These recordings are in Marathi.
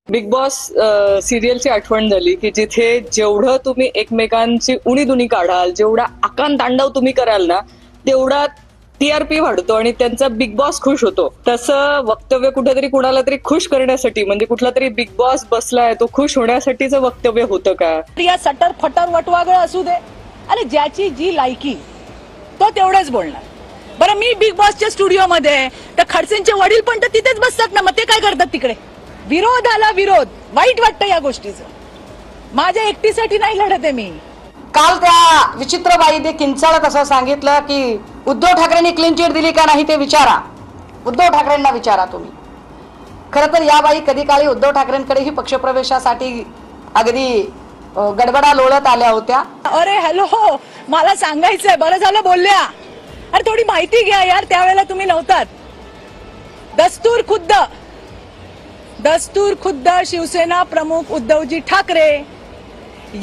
बिग बॉस सिरियलची आठवण झाली की जिथे जेवढं तुम्ही एकमेकांची उणीधुणी काढाल, जेवढा आकांतांडव तुम्ही कराल ना, तेवढा टीआरपी वाढतो आणि त्यांचा बिग बॉस खुश होतो. तसं वक्तव्य कुठेतरी कुणाला तरी खुश करण्यासाठी, म्हणजे कुठला तरी बिग बॉस बसलाय तो खुश होण्यासाठीचं वक्तव्य होतं का? या सटर फटर वटवागळ असू दे आणि ज्याची जी लायकी तो तेवढंच बोलणार. बरं, मी बिग बॉसच्या स्टुडिओमध्ये तर खडसेंचे वडील पण तर तिथेच बसतात ना, मग ते काय करतात तिकडे? विरोधाला विरोध, वाईट वाटतं या गोष्टीचं. माझ्या एकटीसाठी नाही लढत आहे मी. काल त्या विचित्रबाईने किंचाळत असं सांगितलं की उद्धव ठाकरेंनी क्लीन चिट दिली का नाही ते विचारा, उद्धव ठाकरेंना विचारा तुम्ही. खरं तर या बाई कधी काळी उद्धव ठाकरेंकडेही पक्षप्रवेशासाठी अगदी गडबडा लोळत आल्या होत्या. अरे हॅलो, मला सांगायचंय, बरं झालं बोलल्या. अरे थोडी माहिती घ्या यार, त्यावेळेला तुम्ही नव्हतात. दस्तूर खुद्द शिवसेना प्रमुख उद्धवजी ठाकरे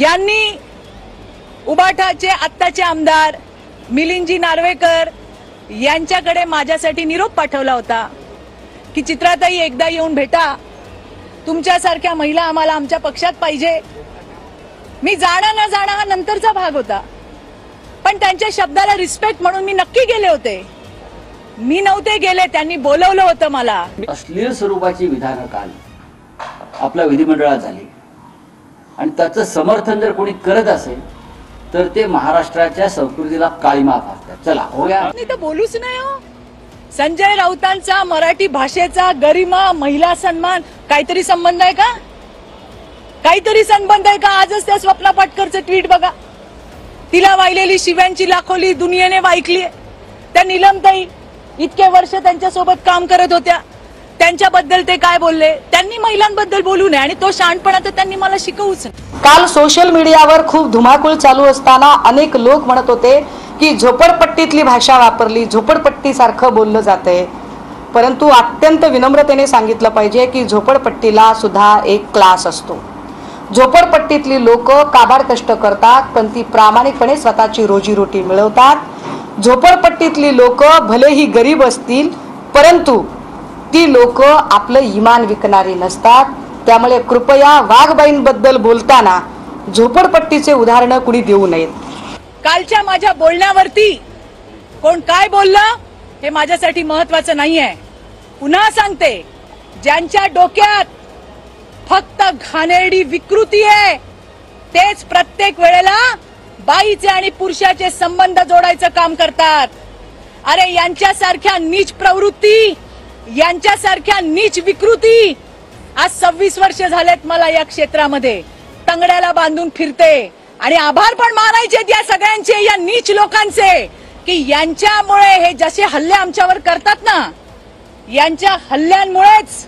यांनी उबाठाचे आत्ताचे आमदार मिलिंदजी नार्वेकर यांच्याकडे माझ्यासाठी निरोप पाठवला होता की चित्राताई एकदा येऊन भेटा, तुमच्यासारख्या महिला आम्हाला आमच्या पक्षात पाहिजे. मी जाणं न जाणं हा नंतरचा भाग होता, पण त्यांच्या शब्दाला रिस्पेक्ट म्हणून मी नक्की गेले होते. मी नव्हते गेले, त्यांनी बोलवलं होतं मला. अश्लील स्वरूपाची विधानं काल आपल्या विधिमंडळात झाली आणि त्याचं समर्थन जर कोणी करत असेल तर ते महाराष्ट्राच्या संस्कृतीला काळीमा फासतात. चला होया, मी तर बोलूच नाही हो. संजय राऊतांचा मराठी भाषेचा गरिमा, महिला सन्मान काहीतरी संबंध आहे का? काहीतरी संबंध आहे का? आजच त्या स्वप्ना पाटकरचं ट्विट बघा. तिला वाहिलेली शिव्यांची लाखोली दुनियेने वाईकली. त्या नीलमताई इतके वर्ष त्यांच्यासोबत काम करत होत्या, त्यांच्याबद्दल ते काय बोलले? त्यांनी महिलांबद्दल बोलू नये आणि तो शहाणपणा तर त्यांनी मला शिकवूच. काल सोशल मीडियावर खूप धुमाकूळ चालू असताना अनेक लोक म्हणत होते की झोपडपट्टीतली भाषा वापरली, झोपडपट्टी सारखं बोललं जातंय. परंतु अत्यंत विनम्रतेने सांगितलं पाहिजे की झोपडपट्टीला सुद्धा एक क्लास असतो. झोपडपट्टीतली लोक काबाड कष्ट करतात, पण ती प्रामाणिकपणे स्वतःची रोजीरोटी मिळवतात. झोपडपट्टीतली लोक भलेही गरीब असतील, परंतु ती लोक आपलं इमान विकणारी नसतात. त्यामुळे कृपया वाघबाईंबद्दल बोलताना झोपडपट्टीचे उदाहरण कुणी देऊ नयेत. कालच्या माझ्या बोलण्यावरती कोण काय बोललं हे माझ्यासाठी महत्वाचं नाहीये. पुन्हा सांगते, ज्यांच्या डोक्यात फक्त घाणेरडी विकृती आहे तेच प्रत्येक वेळेला बाईचे आणि पुरुषाचे संबंध जोडायचं काम करतात. अरे यांच्यासारख्या नीच प्रवृत्ती, यांच्यासारख्या नीच विकृती आज 26 वर्ष झालेत मला या क्षेत्रामध्ये तंगड्याला बांधून फिरते. आणि आभार पण मानायचे या सगळ्यांचे, या नीच लोकांचे, की यांच्यामुळे हे जसे हल्ले आमच्यावर करतात ना, यांच्या हल्ल्यांमुळेच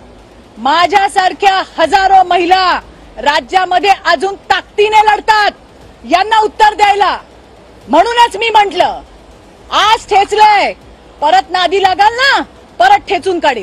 माझ्यासारख्या हजारो महिला राज्यामध्ये अजून ताकदीने लढतात यांना उत्तर द्यायला. म्हणूनच मी म्हंटल, आज ठेचलंय, परत नादी लागाल ना, परत ठेचून काढीन.